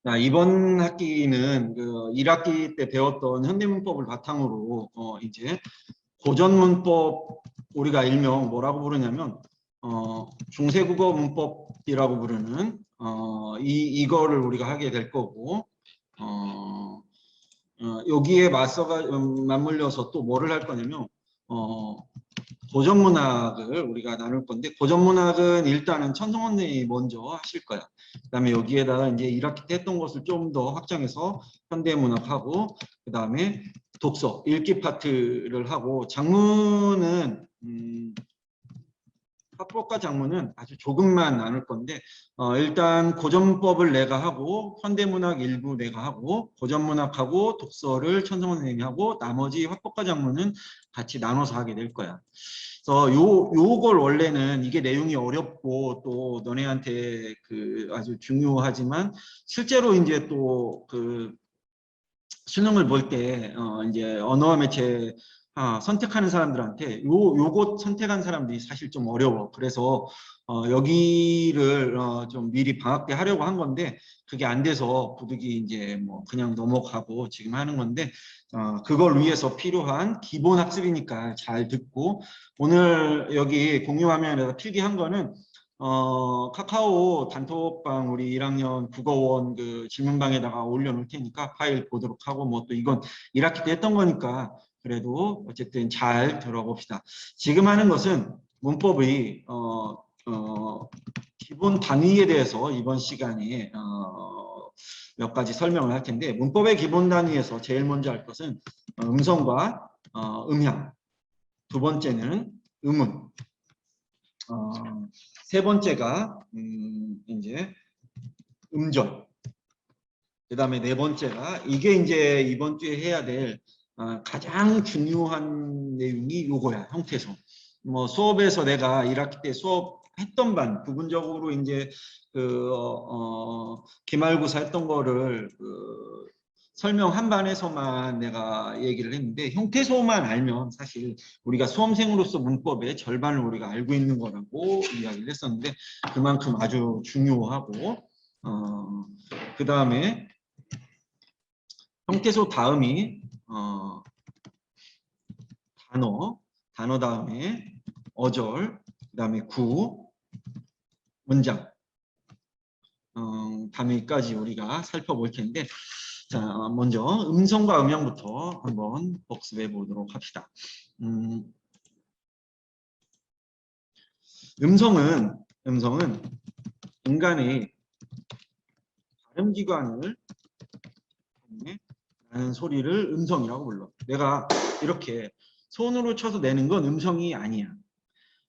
자, 이번 학기는 그 1학기 때 배웠던 현대문법을 바탕으로 이제 고전문법 우리가 일명 뭐라고 부르냐면 중세국어 문법이라고 부르는 이거를 우리가 하게 될 거고 여기에 맞물려서 또 뭐를 할 거냐면 고전문학을 우리가 나눌 건데 고전문학은 일단은 천성원 선생님이 먼저 하실 거야. 그다음에 여기에다가 이제 1학기 때 했던 것을 좀 더 확장해서 현대문학하고 그다음에 독서 읽기 파트를 하고 장문은 합법과 장문은 아주 조금만 나눌 건데 일단 고전문법을 내가 하고 현대문학 일부 내가 하고 고전문학하고 독서를 천성원 선생님이 하고 나머지 합법과 장문은 같이 나눠서 하게 될 거야. 그래서 요걸 원래는 이게 내용이 어렵고 또 너네한테 그 아주 중요하지만 실제로 이제 또 그 수능을 볼 때 이제 언어와 매체 선택하는 사람들한테 요것 선택한 사람들이 사실 좀 어려워. 그래서 여기를 좀 미리 방학 때 하려고 한 건데 그게 안 돼서 부득이 이제 뭐 그냥 넘어가고 지금 하는 건데 그걸 위해서 필요한 기본 학습이니까 잘 듣고 오늘 여기 공유 화면에서 필기한 거는 카카오 단톡방 우리 1학년 국어원 그 질문방에다가 올려놓을 테니까 파일 보도록 하고 뭐 또 이건 1학기 때 했던 거니까 그래도 어쨌든 잘 들어봅시다. 지금 하는 것은 문법의 기본 단위에 대해서 이번 시간에 몇 가지 설명을 할 텐데 문법의 기본 단위에서 제일 먼저 할 것은 음성과 음향, 두 번째는 음운, 세 번째가 이제 음절, 그 다음에 네 번째가 이게 이제 이번 주에 해야 될 가장 중요한 내용이 요거야. 형태소. 뭐 수업에서 내가 1학기 때 수업했던 반 부분적으로 이제 그 기말고사 했던 거를 설명 한 반에서만 내가 얘기를 했는데 형태소만 알면 사실 우리가 수험생으로서 문법의 절반을 우리가 알고 있는 거라고 이야기를 했었는데 그만큼 아주 중요하고 그 다음에 형태소 다음이 단어 다음에 어절, 그 다음에 구, 문장 다음에까지 우리가 살펴볼 텐데 자 먼저 음성과 음향부터 한번 복습해 보도록 합시다. 음성은 인간의 발음기관을 나는 소리를 음성이라고 불러. 내가 이렇게 손으로 쳐서 내는 건 음성이 아니야.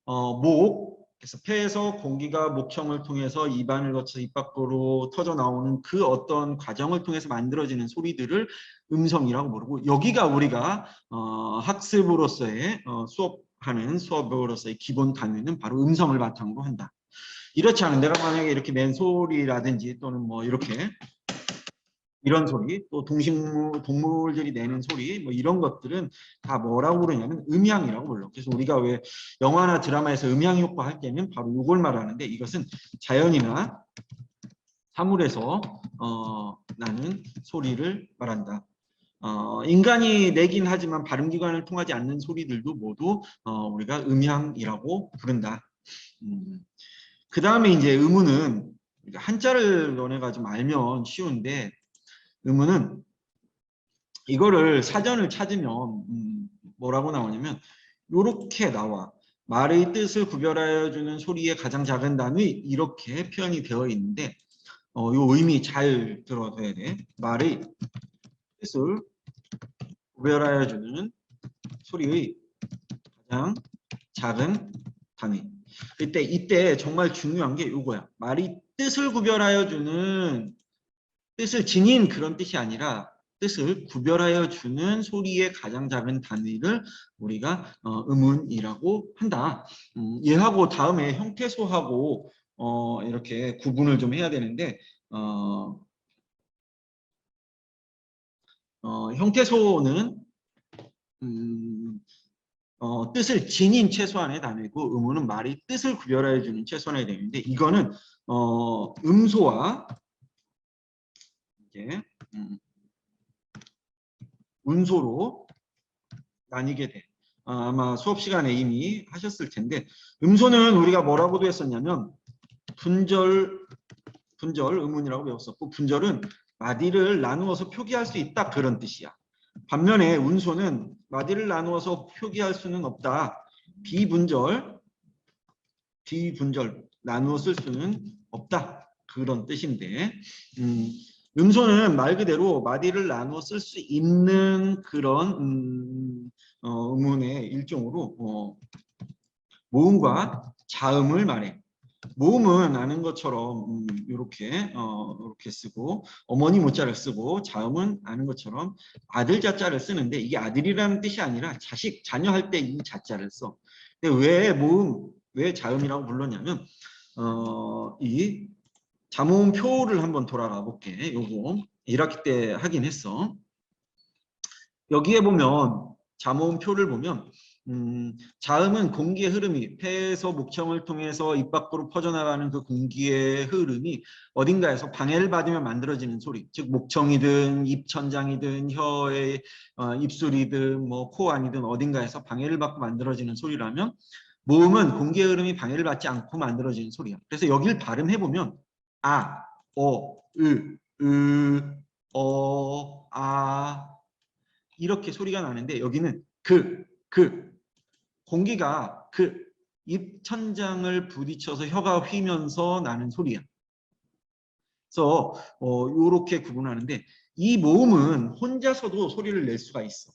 그래서 폐에서 공기가 목청을 통해서 입안을 거쳐서 입 밖으로 터져 나오는 그 어떤 과정을 통해서 만들어지는 소리들을 음성이라고 부르고 여기가 우리가 학습으로서의 수업하는 수업으로서의 기본 단위는 바로 음성을 바탕으로 한다. 이렇지 않은 내가 만약에 이렇게 낸 소리라든지 또는 뭐 이렇게 이런 소리, 또 동물들이 내는 소리, 뭐 이런 것들은 다 뭐라고 부르냐면 음향이라고 불러. 그래서 우리가 왜 영화나 드라마에서 음향 효과 할 때는 바로 이걸 말하는데 이것은 자연이나 사물에서 나는 소리를 말한다. 인간이 내긴 하지만 발음기관을 통하지 않는 소리들도 모두 우리가 음향이라고 부른다. 그 다음에 이제 음운은 한자를 너네가 좀 알면 쉬운데 음운은 이거를 사전을 찾으면 뭐라고 나오냐면 이렇게 나와. 말의 뜻을 구별하여 주는 소리의 가장 작은 단위 이렇게 표현이 되어 있는데 요 의미 잘 들어둬야 돼. 말의 뜻을 구별하여 주는 소리의 가장 작은 단위. 이때 정말 중요한 게 이거야. 말이 뜻을 구별하여 주는 뜻을 지닌 그런 뜻이 아니라 뜻을 구별하여 주는 소리의 가장 작은 단위를 우리가 음운이라고 한다. 얘하고 다음에 형태소하고 이렇게 구분을 좀 해야 되는데 형태소는 뜻을 지닌 최소한의 단위고 음운은 말이 뜻을 구별하여 주는 최소한의 단위인데 이거는 음소와 이렇게 운소로 나뉘게 돼. 아마 수업 시간에 이미 하셨을 텐데 음소는 우리가 뭐라고도 했었냐면 분절 의문이라고 배웠었고 분절은 마디를 나누어서 표기할 수 있다 그런 뜻이야. 반면에 운소는 마디를 나누어서 표기할 수는 없다. 비분절 나누어 쓸 수는 없다 그런 뜻인데 음소는 말 그대로 마디를 나누어 쓸 수 있는 그런 의문의 일종으로 모음과 자음을 말해. 모음은 아는 것처럼 이렇게 쓰고 어머니 모자를 쓰고 자음은 아는 것처럼 아들 자자를 쓰는데 이게 아들이라는 뜻이 아니라 자식 자녀 할 때 이 자자를 써. 근데 왜 자음이라고 불렀냐면 이 자모음표를 한번 돌아가 볼게. 요거 1학기 때 하긴 했어. 여기에 보면 자모음표를 보면 자음은 공기의 흐름이 폐에서 목청을 통해서 입 밖으로 퍼져나가는 그 공기의 흐름이 어딘가에서 방해를 받으면 만들어지는 소리. 즉 목청이든 입천장이든 혀의 입술이든 뭐 코 안이든 어딘가에서 방해를 받고 만들어지는 소리라면 모음은 공기의 흐름이 방해를 받지 않고 만들어지는 소리야. 그래서 여기를 발음해 보면 아, 아 이렇게 소리가 나는데 여기는 공기가 그 입천장을 부딪혀서 혀가 휘면서 나는 소리야. 그래서 이렇게 구분하는데 이 모음은 혼자서도 소리를 낼 수가 있어.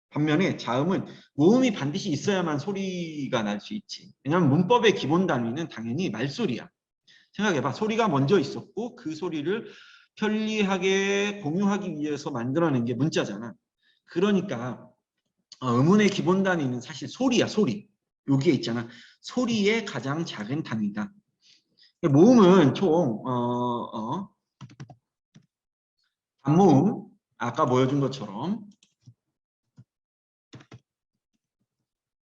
반면에 자음은 모음이 반드시 있어야만 소리가 날 수 있지. 왜냐하면 문법의 기본 단위는 당연히 말소리야. 생각해봐. 소리가 먼저 있었고 그 소리를 편리하게 공유하기 위해서 만들어낸 게 문자잖아. 그러니까 음운의 기본 단위는 사실 소리야, 소리. 여기에 있잖아. 소리의 가장 작은 단위다. 모음은 총 단모음, 아까 보여준 것처럼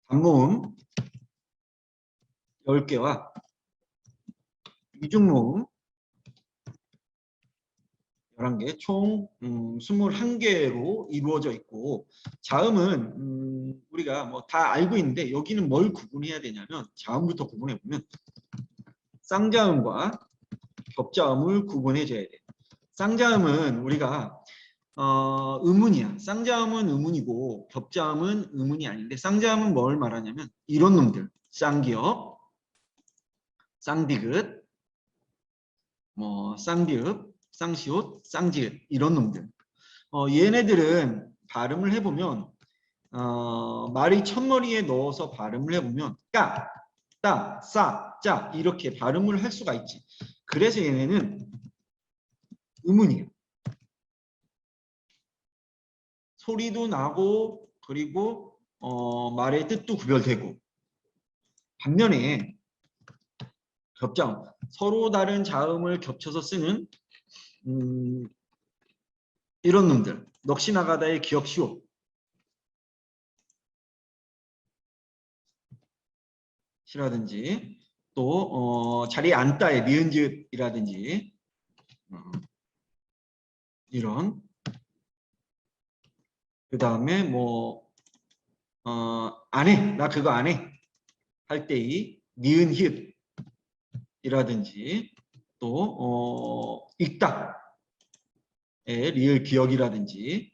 단모음 10개와 이중모음 11개, 총 21개로 이루어져 있고 자음은 우리가 뭐 다 알고 있는데 여기는 뭘 구분해야 되냐면 자음부터 구분해 보면 쌍자음과 겹자음을 구분해 줘야 돼. 쌍자음은 우리가 음운이야. 쌍자음은 음운이고 겹자음은 음운이 아닌데 쌍자음은 뭘 말하냐면 이런 놈들. 쌍기역, 쌍디귿, 뭐 쌍디읍, 쌍시옷, 쌍지읒 이런 놈들. 얘네들은 발음을 해보면 말이 첫머리에 넣어서 발음을 해보면 까, 따, 싸, 짜 이렇게 발음을 할 수가 있지. 그래서 얘네는 음운이에요. 소리도 나고 그리고 말의 뜻도 구별되고 반면에 겹자음, 서로 다른 자음을 겹쳐서 쓰는 이런 놈들, 넋이 나가다의 기역시옷 이라든지 또 자리에 앉다의 니은지읒이라든지 이런 그 다음에 뭐 안 해, 나 그거 안 해 할 때의 니은 히읗이라든지 또 읽다의 리을 기역이라든지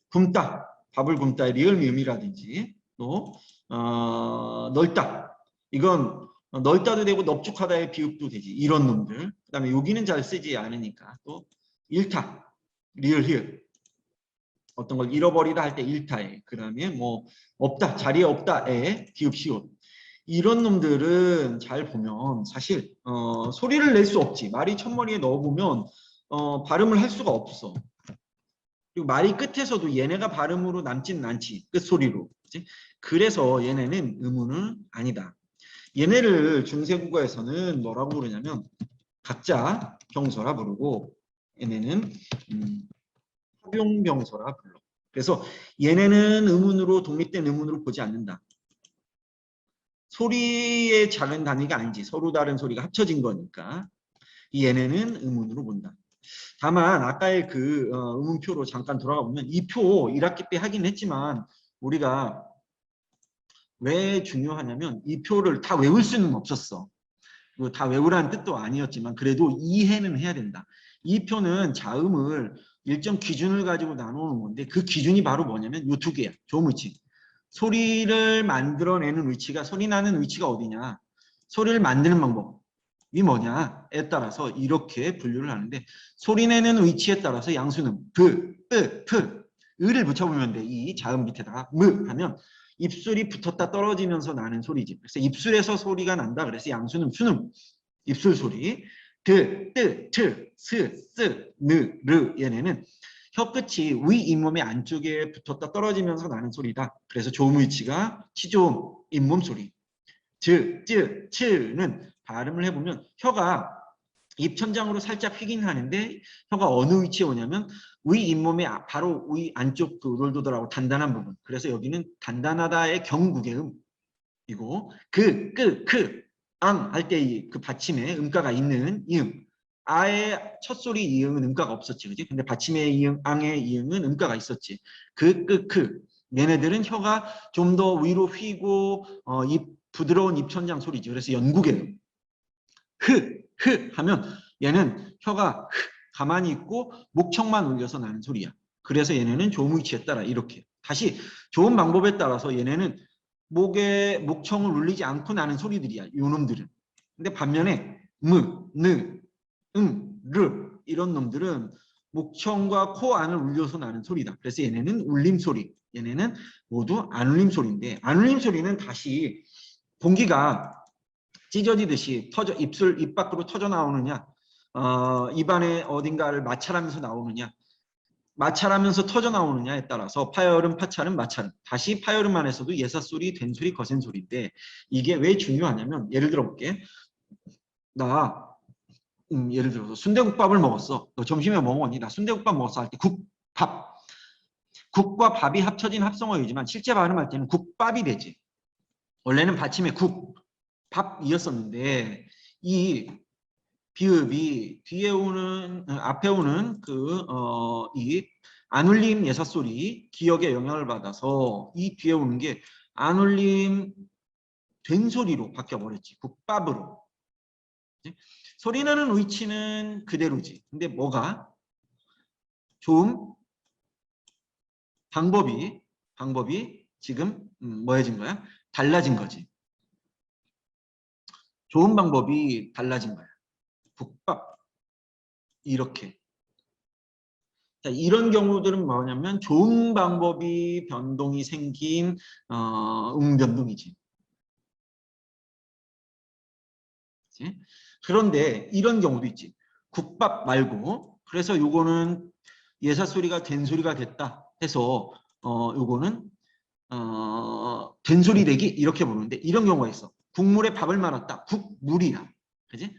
굶다, 밥을 굶다의 리을 미음이라든지 또 넓다, 이건 넓다도 되고 넙죽하다의 비읍도 되지. 이런 놈들. 그 다음에 여기는 잘 쓰지 않으니까 또 일타, 리을 히읗 어떤 걸 잃어버리다 할 때 일타에 그 다음에 뭐 없다, 자리에 없다에 기읍 시옷 이런 놈들은 잘 보면 사실 소리를 낼 수 없지. 말이 첫머리에 넣어보면 발음을 할 수가 없어. 그리고 말이 끝에서도 얘네가 발음으로 남지는 않지. 끝소리로. 그치? 그래서 얘네는 음운은 아니다. 얘네를 중세국어에서는 뭐라고 부르냐면 각자 병서라 부르고 얘네는 합용병서라 불러. 그래서 얘네는 음운으로 독립된 음운으로 보지 않는다. 소리의 작은 단위가 아니지. 서로 다른 소리가 합쳐진 거니까. 얘네는 음운으로 본다. 다만 아까의 그 음음표로 잠깐 돌아가 보면 이 표 1학기 때 하긴 했지만 우리가 왜 중요하냐면 이 표를 다 외울 수는 없었어. 다 외우라는 뜻도 아니었지만 그래도 이해는 해야 된다. 이 표는 자음을 일정 기준을 가지고 나누는 건데 그 기준이 바로 뭐냐면 이 두 개야. 조음위치. 소리를 만들어내는 위치가 소리 나는 위치가 어디냐. 소리를 만드는 방법이 뭐냐에 따라서 이렇게 분류를 하는데 소리 내는 위치에 따라서 양수는 브, 으, 프, 으를 붙여보면 돼. 이 자음 밑에다가 무 하면 입술이 붙었다 떨어지면서 나는 소리지. 그래서 입술에서 소리가 난다. 그래서 양수는 수능, 입술 소리. 드, 뜨, 트, 스, 쓰, 느, 르 얘네는 혀끝이 위 잇몸의 안쪽에 붙었다 떨어지면서 나는 소리다. 그래서 조음 위치가 치조음, 잇몸 소리. 즈, 쯔, 츠는 발음을 해보면 혀가 입천장으로 살짝 휘긴 하는데 혀가 어느 위치에 오냐면 위 잇몸의 바로 위 안쪽 그 돌도돌하고 단단한 부분. 그래서 여기는 단단하다의 경국의 음이고 그, 끄, 크, 앙 할 때 그 받침에 음가가 있는 이응. 아의 첫 소리 이응은 음가가 없었지, 그지? 근데 받침의 이응, 앙의 이응은 음가가 있었지. 그, 끄, 크. 얘네들은 혀가 좀 더 위로 휘고 입 부드러운 입천장 소리지. 그래서 연국의 음. 흐 하면 얘는 혀가 가만히 있고 목청만 울려서 나는 소리야. 그래서 얘네는 조음 위치에 따라 이렇게. 다시 좋은 방법에 따라서 얘네는 목에 목청을 울리지 않고 나는 소리들이야. 요 놈들은. 근데 반면에 무, 느, 르 이런 놈들은 목청과 코 안을 울려서 나는 소리다. 그래서 얘네는 울림 소리. 얘네는 모두 안 울림 소리인데 안 울림 소리는 다시 공기가 찢어지듯이 입술 입 밖으로 터져 나오느냐, 입안에 어딘가를 마찰하면서 나오느냐, 마찰하면서 터져 나오느냐에 따라서 파열음, 파찰음, 마찰음. 다시 파열음 안에서도 예사소리, 된소리, 거센소리인데 이게 왜 중요하냐면 예를 들어 볼게. 나 예를 들어서 순대국밥을 먹었어. 너 점심에 뭐 먹었니? 나 순대국밥 먹었어 할 때 국밥. 국과 밥이 합쳐진 합성어이지만 실제 발음할 때는 국밥이 되지. 원래는 받침에 국, 밥이었었는데 이 비읍이 뒤에 오는 앞에 오는 이 안울림 예사소리 기억에 영향을 받아서 이 뒤에 오는 게 안울림 된소리로 바뀌어 버렸지. 국밥으로. 소리 나는 위치는 그대로지. 근데 뭐가 좀 방법이 지금 뭐해진 거야? 달라진 거지. 좋은 방법이 달라진 거야. 국밥 이렇게. 자, 이런 경우들은 뭐냐면 좋은 방법이 변동이 생긴 변동이지. 그치? 그런데 이런 경우도 있지. 국밥 말고 그래서 요거는 예사소리가 된소리가 됐다 해서 요거는 된소리 되기 이렇게 보는데 이런 경우가 있어. 국물에 밥을 말았다. 국물이야. 그지?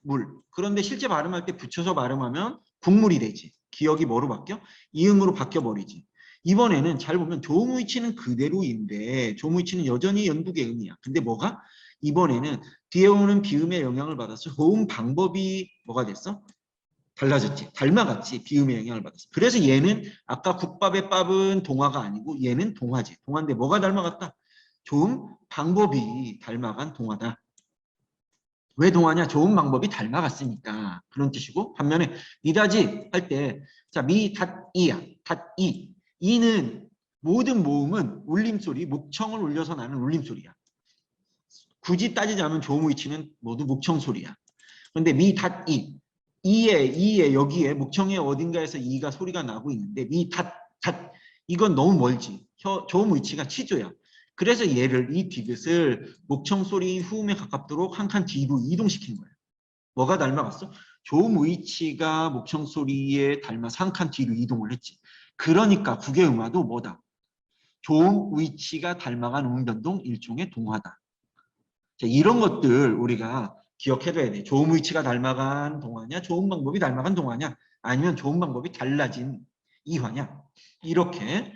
물. 그런데 실제 발음할 때 붙여서 발음하면 국물이 되지. 기억이 뭐로 바뀌어? 이응으로 바뀌어 버리지. 이번에는 잘 보면 조음 위치는 그대로인데 조음 위치는 여전히 연국의 음이야. 근데 뭐가? 이번에는 뒤에 오는 비음의 영향을 받아서 조음 방법이 뭐가 됐어? 달라졌지. 닮아갔지. 비음의 영향을 받았어. 그래서 얘는 아까 국밥의 밥은 동화가 아니고 얘는 동화지. 동화인데 뭐가 닮아갔다? 조음 방법이 닮아간 동화다. 왜 동하냐? 좋은 방법이 닮아갔으니까 그런 뜻이고 반면에 미다지 할 때 자 미닷이야. 닷이 이는 모든 모음은 울림소리 목청을 울려서 나는 울림소리야. 굳이 따지자면 조음 위치는 모두 목청소리야. 그런데 미닷이 이에 여기에 목청의 어딘가에서 이가 소리가 나고 있는데 미닷 이건 너무 멀지. 조음 위치가 치조야. 그래서 얘를 이 디귿을 목청 소리 후음에 가깝도록 한 칸 뒤로 이동시킨 거예요. 뭐가 닮아갔어? 조음 위치가 목청 소리에 닮아서 한 칸 뒤로 이동을 했지. 그러니까 국외음화도 뭐다? 조음 위치가 닮아간 음변동 일종의 동화다. 자, 이런 것들 우리가 기억해둬야 돼. 조음 위치가 닮아간 동화냐? 조음 방법이 닮아간 동화냐? 아니면 조음 방법이 달라진 이화냐? 이렇게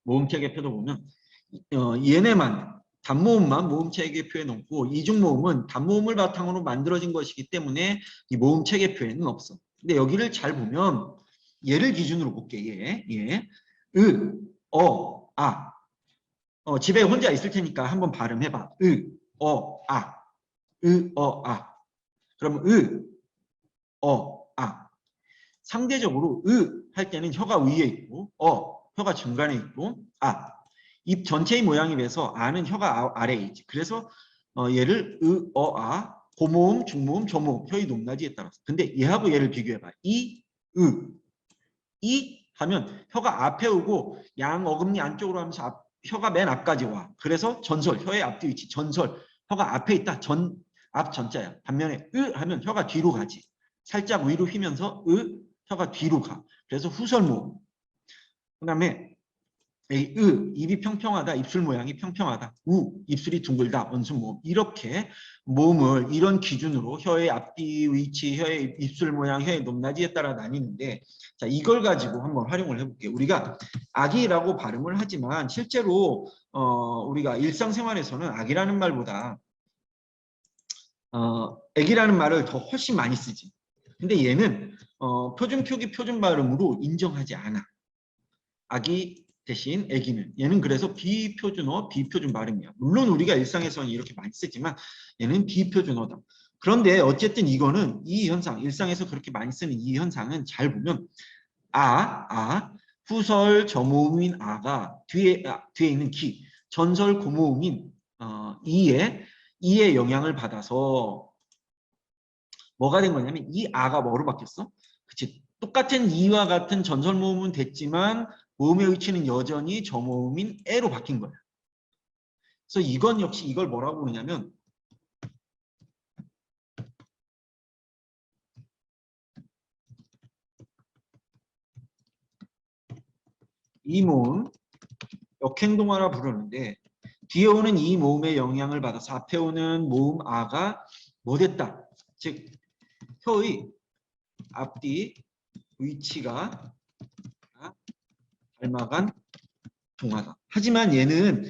모음체계표도 보면 얘네만 단모음만 모음 체계표에 넣고 이중모음은 단모음을 바탕으로 만들어진 것이기 때문에 이 모음 체계표에는 없어. 근데 여기를 잘 보면 얘를 기준으로 볼게. 얘. 으, 아. 집에 혼자 있을 테니까 한번 발음해봐. 아. 아. 그럼 아. 상대적으로 할 때는 혀가 위에 있고 혀가 중간에 있고 입 전체의 모양에 비해서 아는 혀가 아래에 있지. 그래서 얘를 아 고모음, 중모음, 저모음 혀의 높낮이에 따라서. 근데 얘하고 얘를 비교해봐. 이 하면 혀가 앞에 오고 양 어금니 안쪽으로 하면서 혀가 맨 앞까지 와. 그래서 전설, 혀의 앞뒤 위치 전설. 혀가 앞에 있다. 앞 전자야. 반면에 하면 혀가 뒤로 가지. 살짝 위로 휘면서 혀가 뒤로 가. 그래서 후설모음. 그 다음에 입이 평평하다. 입술 모양이 평평하다. 입술이 둥글다. 원순모음. 이렇게 모음을 이런 기준으로 혀의 앞뒤 위치, 혀의 입술 모양, 혀의 높낮이에 따라 나뉘는데 자 이걸 가지고 한번 활용을 해볼게요. 우리가 아기라고 발음을 하지만 실제로 우리가 일상생활에서는 아기라는 말보다 애기라는 말을 더 훨씬 많이 쓰지. 근데 얘는 표준 표기 표준 발음으로 인정하지 않아. 아기 대신 애기는. 얘는 그래서 비표준어, 비표준 발음이야. 물론 우리가 일상에서는 이렇게 많이 쓰지만 얘는 비표준어다. 그런데 어쨌든 이거는 이 현상, 일상에서 그렇게 많이 쓰는 이 현상은 잘 보면 후설 저모음인 아가 뒤에 있는 기, 전설 고모음인 이의 영향을 받아서 뭐가 된 거냐면 이 아가 뭐로 바뀌었어? 그치? 똑같은 이와 같은 전설 모음은 됐지만 모음의 위치는 여전히 저모음인 에로 바뀐 거야. 그래서 이건 역시 이걸 뭐라고 부르냐면 이 모음 역행동화라 부르는데 뒤에 오는 이 모음의 영향을 받아서 앞에 오는 모음 아가 뭐 됐다? 즉 혀의 앞뒤 위치가 닮아간 동화다. 하지만 얘는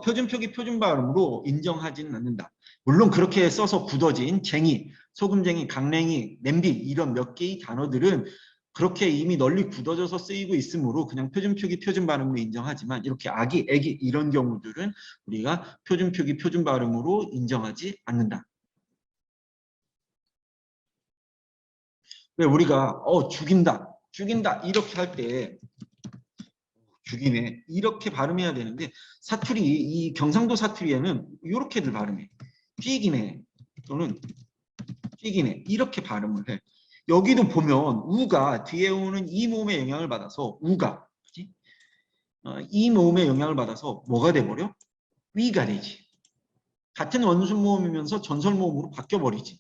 표준 표기 표준 발음으로 인정하지는 않는다. 물론 그렇게 써서 굳어진 쟁이, 소금쟁이, 강냉이, 냄비 이런 몇 개의 단어들은 그렇게 이미 널리 굳어져서 쓰이고 있으므로 그냥 표준 표기 표준 발음으로 인정하지만 이렇게 아기, 애기 이런 경우들은 우리가 표준 표기 표준 발음으로 인정하지 않는다. 왜 우리가 죽인다, 죽인다 이렇게 할 때 죽이네 이렇게 발음해야 되는데 사투리 이 경상도 사투리에는 이렇게들 발음해. 쥐기네 또는 쥐기네 이렇게 발음을 해. 여기도 보면 우가 뒤에 오는 이 모음의 영향을 받아서 우가 그치? 이 모음의 영향을 받아서 뭐가 돼버려? 위가 되지. 같은 원순 모음이면서 전설 모음으로 바뀌어버리지.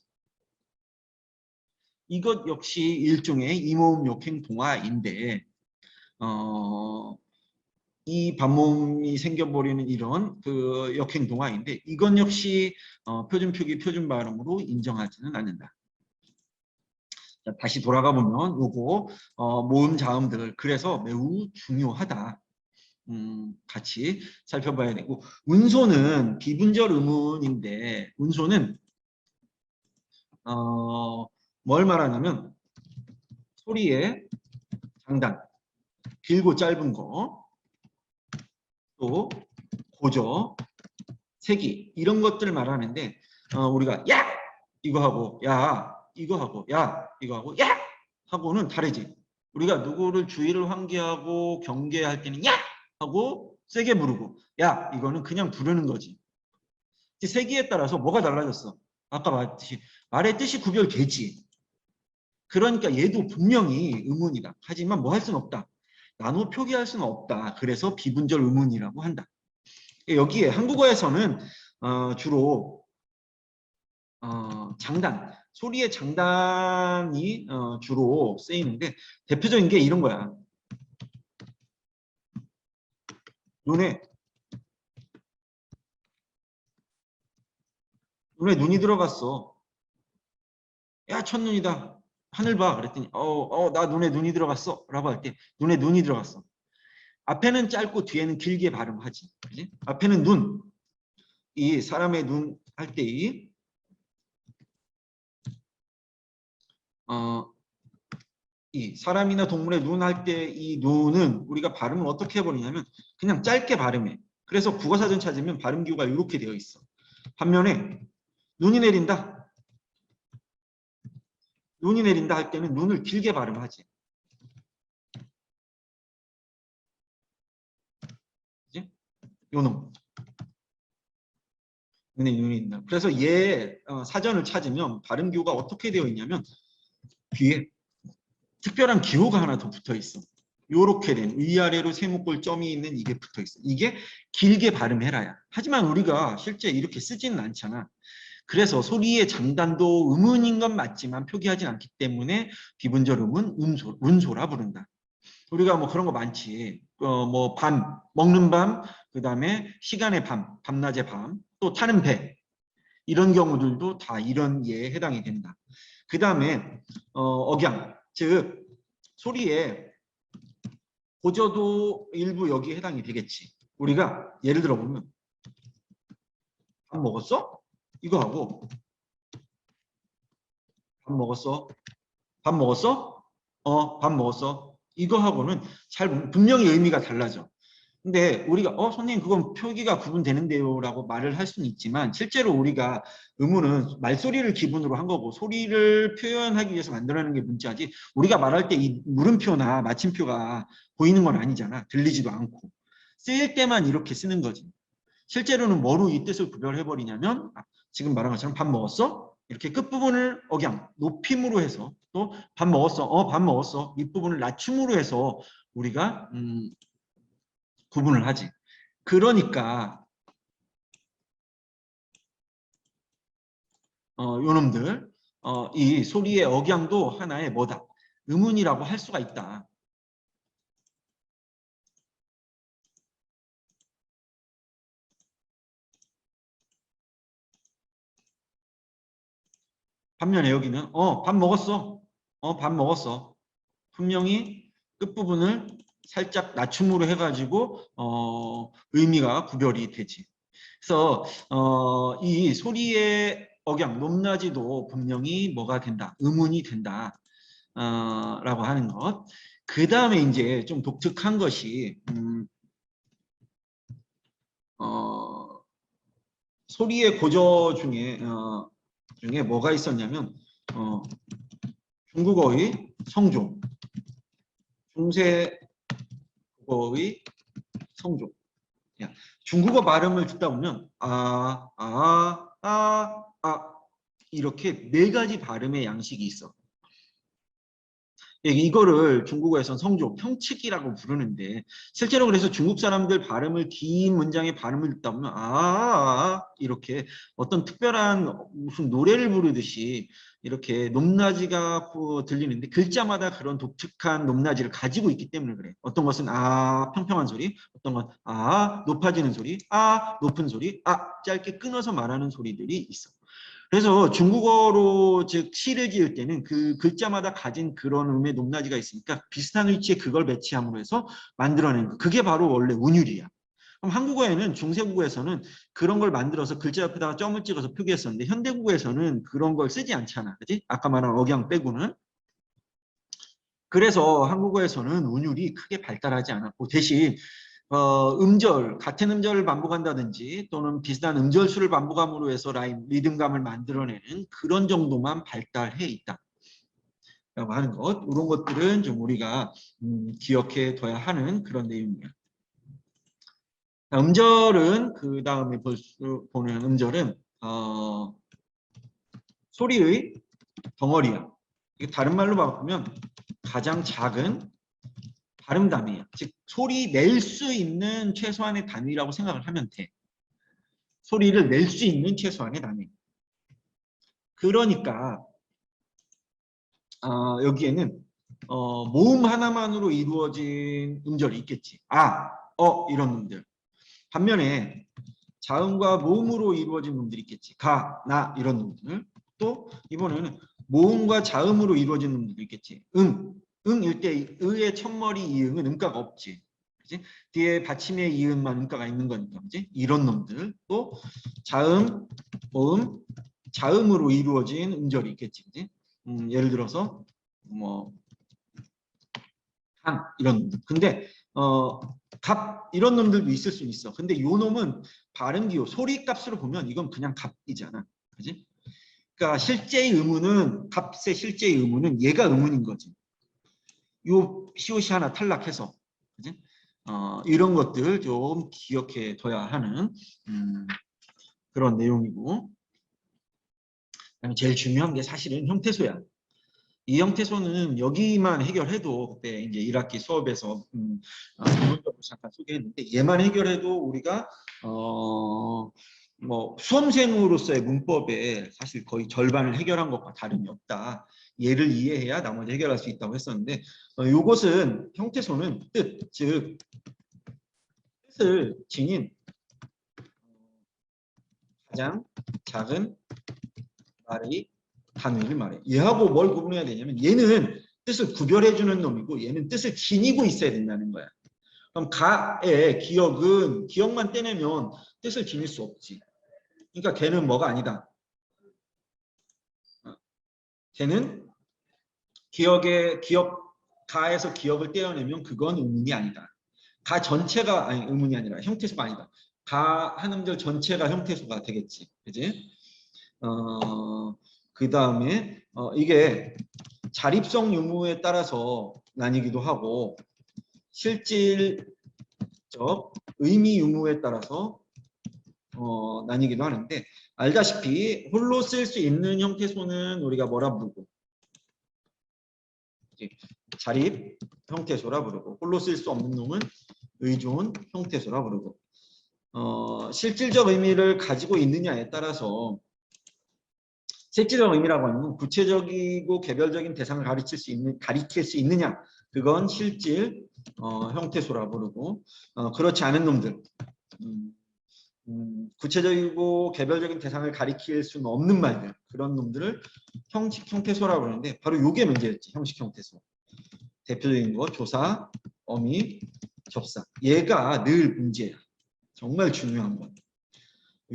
이것 역시 일종의 이모음 역행 동화인데 이 반모음이 생겨버리는 이런 그 역행 동화인데 이건 역시 표준 표기 표준 발음으로 인정하지는 않는다. 자, 다시 돌아가 보면 요거 모음 자음들 그래서 매우 중요하다. 같이 살펴봐야 되고 운소는 비분절 음운인데 운소는 뭘 말하냐면 소리의 장단 길고 짧은 거 또 고저, 세기 이런 것들을 말하는데 우리가 야 이거 하고 야 이거 하고 야 이거 하고 야 하고는 다르지. 우리가 누구를 주의를 환기하고 경계할 때는 야 하고 세게 부르고 야 이거는 그냥 부르는 거지. 세기에 따라서 뭐가 달라졌어? 아까 말했듯이 말의 뜻이 구별되지. 그러니까 얘도 분명히 의문이다. 하지만 뭐 할 수는 없다. 나눠 표기할 수는 없다. 그래서 비분절 의문이라고 한다. 여기에 한국어에서는 주로 장단, 소리의 장단이 주로 쓰이는데 대표적인 게 이런 거야. 눈에 눈이 들어갔어. 야, 첫눈이다. 하늘 봐. 그랬더니 나 눈에 눈이 들어갔어. 라고 할 때 눈에 눈이 들어갔어. 앞에는 짧고 뒤에는 길게 발음하지. 그치? 앞에는 눈, 이 사람의 눈 할 때 이 사람이나 동물의 눈 할 때 이 눈은 우리가 발음을 어떻게 해버리냐면 그냥 짧게 발음해. 그래서 국어사전 찾으면 발음 기호가 이렇게 되어 있어. 반면에 눈이 내린다. 눈이 내린다 할 때는 눈을 길게 발음하지. 그지? 요놈. 눈이 있나. 그래서 얘 사전을 찾으면 발음 기호가 어떻게 되어 있냐면 뒤에 특별한 기호가 하나 더 붙어 있어. 요렇게 된 위아래로 세모꼴 점이 있는 이게 붙어 있어. 이게 길게 발음해라야. 하지만 우리가 실제 이렇게 쓰지는 않잖아. 그래서 소리의 장단도 음운인 건 맞지만 표기하진 않기 때문에 비분절 음은 운소라 부른다. 우리가 뭐 그런 거 많지. 뭐 밤, 먹는 밤, 그 다음에 시간의 밤, 밤낮의 밤, 또 타는 배. 이런 경우들도 다 이런 예에 해당이 된다. 그 다음에 억양, 즉 소리의 고저도 일부 여기에 해당이 되겠지. 우리가 예를 들어 보면 밥 먹었어? 이거 하고 밥 먹었어? 밥 먹었어? 밥 먹었어? 이거 하고는 잘 분명히 의미가 달라져. 근데 우리가 선생님 그건 표기가 구분되는데요 라고 말을 할 수는 있지만 실제로 우리가 의문은 말소리를 기본으로 한 거고 소리를 표현하기 위해서 만들어내는 게 문자지 우리가 말할 때 이 물음표나 마침표가 보이는 건 아니잖아. 들리지도 않고. 쓰일 때만 이렇게 쓰는 거지. 실제로는 뭐로 이 뜻을 구별해버리냐면 지금 말한 것처럼 밥 먹었어? 이렇게 끝부분을 억양, 높임으로 해서 또 밥 먹었어? 밥 먹었어. 윗부분을 낮춤으로 해서 우리가 구분을 하지. 그러니까 요놈들 이 소리의 억양도 하나의 뭐다? 음운이라고 할 수가 있다. 반면에 여기는 밥 먹었어. 밥 먹었어. 분명히 끝부분을 살짝 낮춤으로 해가지고 의미가 구별이 되지. 그래서 이 소리의 억양, 높낮이도 분명히 뭐가 된다, 음운이 된다 라고 하는 것. 그 다음에 이제 좀 독특한 것이 소리의 고저 중에 뭐가 있었냐면 중국어의 성조, 중세 국어의 성조. 중국어 발음을 듣다 보면 이렇게 네 가지 발음의 양식이 있어. 이거를 중국어에서는 성조, 평치기라고 부르는데 실제로 그래서 중국 사람들 발음을 긴 문장의 발음을 듣다 보면 이렇게 어떤 특별한 무슨 노래를 부르듯이 이렇게 높낮이가 들리는데 글자마다 그런 독특한 높낮이를 가지고 있기 때문에 그래. 어떤 것은 평평한 소리, 어떤 건 높아지는 소리, 높은 소리, 짧게 끊어서 말하는 소리들이 있어. 그래서 중국어로 즉 시를 지을 때는 그 글자마다 가진 그런 음의 높낮이가 있으니까 비슷한 위치에 그걸 배치함으로 해서 만들어낸 거. 그게 바로 원래 운율이야. 그럼 한국어에는 중세국어에서는 그런 걸 만들어서 글자 옆에다가 점을 찍어서 표기했었는데 현대국어에서는 그런 걸 쓰지 않잖아. 그지? 아까 말한 억양 빼고는. 그래서 한국어에서는 운율이 크게 발달하지 않았고 대신 음절, 같은 음절을 반복한다든지 또는 비슷한 음절수를 반복함으로 해서 리듬감을 만들어내는 그런 정도만 발달해 있다. 라고 하는 것, 이런 것들은 좀 우리가 기억해 둬야 하는 그런 내용이야. 음절은 그 다음에 보는 음절은 소리의 덩어리야. 다른 말로 바꾸면 가장 작은 발음 단위야. 즉 소리 낼 수 있는 최소한의 단위라고 생각을 하면 돼. 소리를 낼 수 있는 최소한의 단위. 그러니까 여기에는 모음 하나만으로 이루어진 음절이 있겠지. 이런 음들. 반면에 자음과 모음으로 이루어진 음들이 있겠지. 가, 나 이런 음들. 또 이번에는 모음과 자음으로 이루어진 음들이 있겠지. 응일 때 의의 첫머리 이응은 음가가 없지. 그지? 뒤에 받침에 이음만 음가가 있는 거니까, 그지? 이런 놈들. 또 자음, 모음, 자음으로 이루어진 음절이 있겠지, 그지? 예를 들어서 뭐 강 이런 놈들. 근데 갑 이런 놈들도 있을 수 있어. 근데 요 놈은 발음 기호, 소리 값으로 보면 이건 그냥 갑이잖아, 그지? 그러니까 실제의 의문은 값의 실제의 의문은 얘가 의문인 거지. 요 시옷이 하나 탈락해서, 그지? 이런 것들 좀 기억해 둬야 하는 그런 내용이고, 그다음에 제일 중요한 게 사실은 형태소야. 이 형태소는 여기만 해결해도 그때 이제 1학기 수업에서 전문적으로 잠깐 소개했는데 얘만 해결해도 우리가 뭐 수험생으로서의 문법에 사실 거의 절반을 해결한 것과 다름이 없다. 얘를 이해해야 나머지 해결할 수 있다고 했었는데 이것은 형태소는 뜻, 즉 뜻을 지닌 가장 작은 말의 단위를 말해. 얘하고 뭘 구분해야 되냐면 얘는 뜻을 구별해주는 놈이고 얘는 뜻을 지니고 있어야 된다는 거야. 그럼 가의 기억은 기억만 떼내면 뜻을 지닐 수 없지. 그러니까 걔는 뭐가 아니다. 걔는 가에서 기억을 떼어내면 그건 의문이 아니다. 가 전체가 아니 의문이 아니라 형태소가 아니다. 가 하는들 전체가 형태소가 되겠지. 그지? 그 다음에 이게 자립성 유무에 따라서 나뉘기도 하고 실질적 의미 유무에 따라서 나뉘기도 하는데 알다시피 홀로 쓸 수 있는 형태소는 우리가 뭐라 부르고 자립 형태소라 부르고 홀로 쓸 수 없는 놈은 의존 형태소라 부르고 실질적 의미를 가지고 있느냐에 따라서 실질적 의미라고 하는 건 구체적이고 개별적인 대상을 가리킬 수 있느냐 그건 실질 형태소라 부르고 그렇지 않은 놈들 구체적이고 개별적인 대상을 가리킬 수는 없는 말들 그런 놈들을 형식 형태소라고 하는데 바로 이게 문제였지. 형식 형태소 대표적인 거 조사, 어미, 접사 얘가 늘 문제야. 정말 중요한 건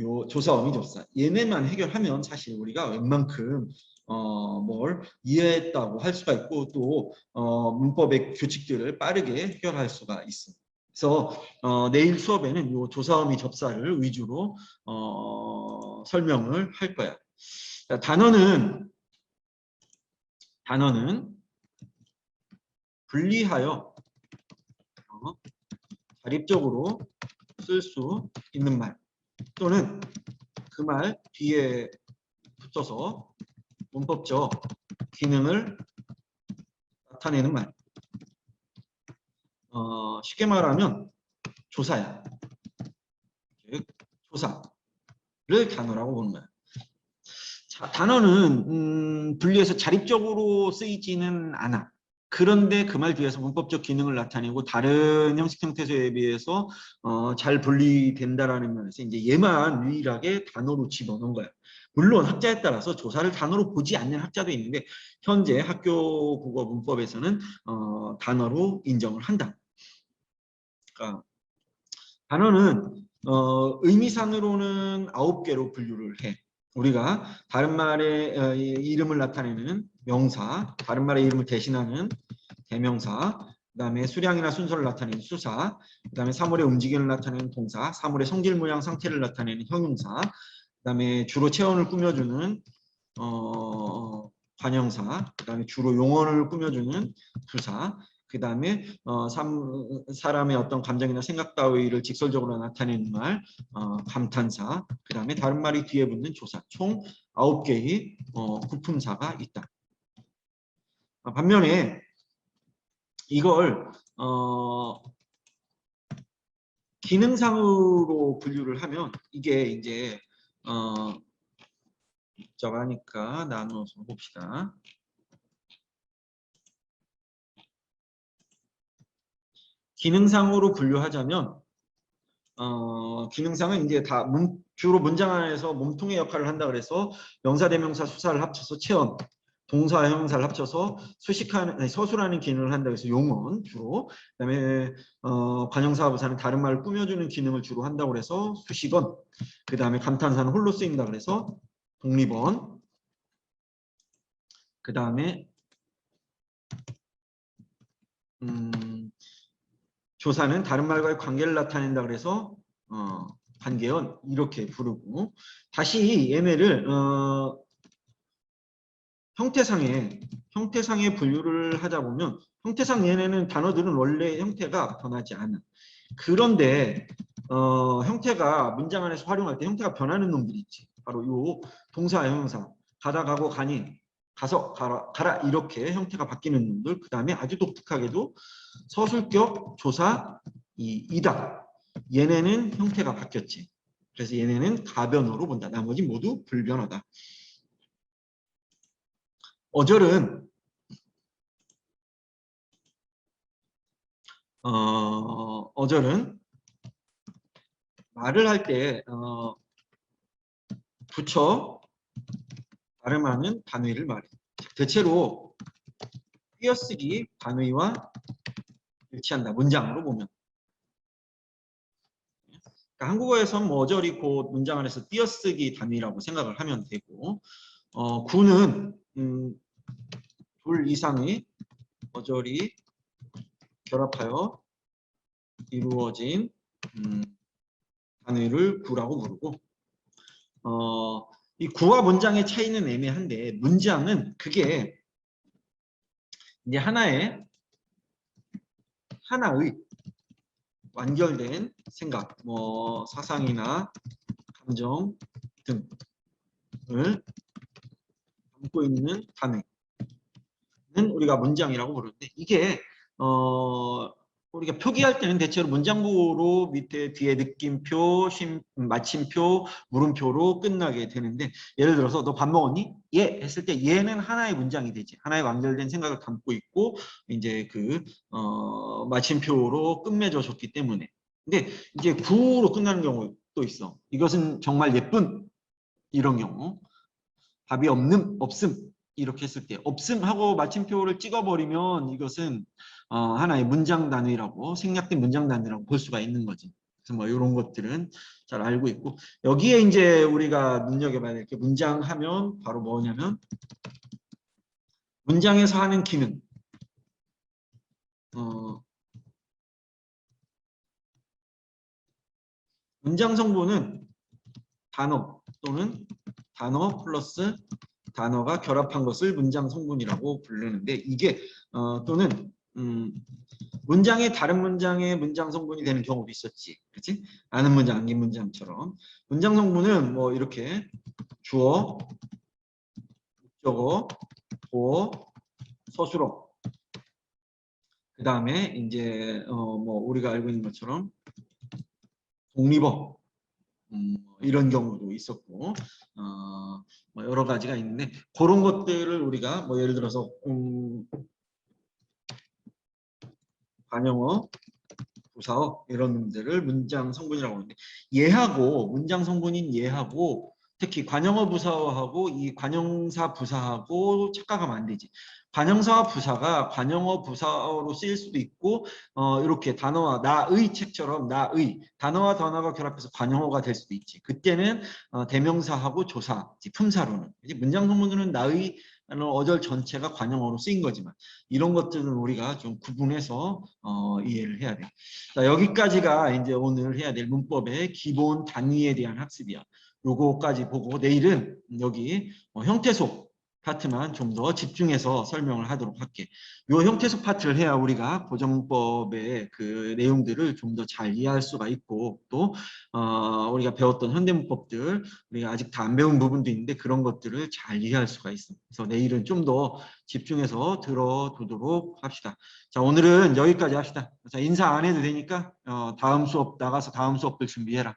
요 조사, 어미, 접사 얘네만 해결하면 사실 우리가 웬만큼 뭘 이해했다고 할 수가 있고 또 문법의 규칙들을 빠르게 해결할 수가 있어. 그래서 내일 수업에는 요 조사, 어미, 접사를 위주로 설명을 할 거야. 자, 단어는 분리하여 자립적으로 쓸 수 있는 말 또는 그 말 뒤에 붙어서 문법적 기능을 나타내는 말. 쉽게 말하면 조사야. 즉 조사를 단어라고 보는 거야. 자, 단어는 분리해서 자립적으로 쓰이지는 않아. 그런데 그 말 뒤에서 문법적 기능을 나타내고 다른 형식 형태소에 비해서 잘 분리된다라는 면에서 이제 얘만 유일하게 단어로 집어넣은 거야. 물론 학자에 따라서 조사를 단어로 보지 않는 학자도 있는데 현재 학교 국어 문법에서는 단어로 인정을 한다. 그러니까 단어는 의미상으로는 9개로 분류를 해. 우리가 다른 말의 이름을 나타내는 명사, 다른 말의 이름을 대신하는 대명사, 그 다음에 수량이나 순서를 나타내는 수사, 그 다음에 사물의 움직임을 나타내는 동사, 사물의 성질, 모양, 상태를 나타내는 형용사, 그 다음에 주로 체온을 꾸며주는 관형사, 그 다음에 주로 용언을 꾸며주는 부사, 그 다음에 사람의 어떤 감정이나 생각 따위를 직설적으로 나타내는 말, 감탄사, 그 다음에 다른 말이 뒤에 붙는 조사, 총 9개의 구품사가 있다. 반면에 이걸 기능상으로 분류를 하면 이게 이제 복잡하니까 나누어서 봅시다. 기능상으로 분류하자면 기능상은 이제 다 주로 문장 안에서 몸통의 역할을 한다 그래서 명사, 대명사, 수사를 합쳐서 체언, 동사 형용사를 합쳐서 수식하는 아니, 서술하는 기능을 한다고 해서 용언 주로 그다음에 관형사 부사는 다른 말을 꾸며주는 기능을 주로 한다고 해서 수식언 그다음에 감탄사는 홀로 쓰인다 그래서 독립언 그다음에 조사는 다른 말과의 관계를 나타낸다 그래서 관계언 이렇게 부르고 다시 얘네를 형태상의 분류를 하자 보면 형태상 얘네는 단어들은 원래 형태가 변하지 않아. 그런데 형태가 문장 안에서 활용할 때 형태가 변하는 놈들이 있지. 바로 요 동사, 형용사 가다, 가고, 가니, 가서, 가라 이렇게 형태가 바뀌는 놈들. 그 다음에 아주 독특하게도 서술격, 조사, 이다. 얘네는 형태가 바뀌었지. 그래서 얘네는 가변어로 본다. 나머지 모두 불변어다. 어절은 말을 할 때 붙여 발음하는 단위를 말해. 대체로 띄어쓰기 단위와 일치한다. 문장으로 보면. 그러니까 한국어에서는 뭐 어절이 곧 문장 안에서 띄어쓰기 단위라고 생각을 하면 되고 구는 둘 이상의 어절이 결합하여 이루어진 단위를 구라고 부르고 이 구와 문장의 차이는 애매한데 문장은 그게 이제 하나의 완결된 생각, 뭐 사상이나 감정 등을 담고 있는 단어는 우리가 문장이라고 부르는데 이게 우리가 표기할 때는 대체로 문장부로 밑에 뒤에 느낌표, 마침표, 물음표로 끝나게 되는데 예를 들어서 너 밥 먹었니? 예 했을 때 예는 하나의 문장이 되지. 하나의 완결된 생각을 담고 있고 이제 그 마침표로 끝맺어 줬기 때문에. 근데 이제 구로 끝나는 경우도 있어. 이것은 정말 예쁜 이런 경우. 답이 없음 이렇게 했을 때 없음 하고 마침표를 찍어버리면 이것은 하나의 문장 단위라고 생략된 문장 단위라고 볼 수가 있는 거지. 그래서 뭐 이런 것들은 잘 알고 있고 여기에 이제 우리가 눈여겨봐야 될 게 문장하면 바로 뭐냐면 문장에서 하는 기능. 문장 성분은 단어 또는 단어 플러스 단어가 결합한 것을 문장 성분이라고 부르는데 이게 또는 문장의 다른 문장의 문장 성분이 되는 경우도 있었지. 그렇지? 아는 문장, 안긴 문장처럼. 문장 성분은 뭐 이렇게 주어, 목적어, 보어, 서술어. 그 다음에 이제 뭐 우리가 알고 있는 것처럼 독립어. 이런 경우도 있었고 뭐 여러 가지가 있는데 그런 것들을 우리가 뭐 예를 들어서 관용어, 부사어 이런 놈들을 문장 성분이라고 하는데 얘하고 문장 성분인 얘하고 특히 관용어 부사어하고 이 관용사 부사하고 착각하면 안 되지. 관용사와 부사가 관용어 부사어로 쓰일 수도 있고 이렇게 단어와 나의 책처럼 나의 단어와 단어가 결합해서 관용어가 될 수도 있지. 그때는 대명사하고 조사, 품사로는 문장 성분으로는 나의 어절 전체가 관용어로 쓰인 거지만 이런 것들은 우리가 좀 구분해서 이해를 해야 돼. 자, 여기까지가 이제 오늘 해야 될 문법의 기본 단위에 대한 학습이야. 요거까지 보고 내일은 여기 형태속 파트만 좀 더 집중해서 설명을 하도록 할게. 요 형태속 파트를 해야 우리가 고전문법의 그 내용들을 좀 더 잘 이해할 수가 있고 또 우리가 배웠던 현대문법들 우리가 아직 다 안 배운 부분도 있는데 그런 것들을 잘 이해할 수가 있어. 그래서 내일은 좀 더 집중해서 들어두도록 합시다. 자, 오늘은 여기까지 합시다. 자, 인사 안 해도 되니까 다음 수업 나가서 다음 수업들 준비해라.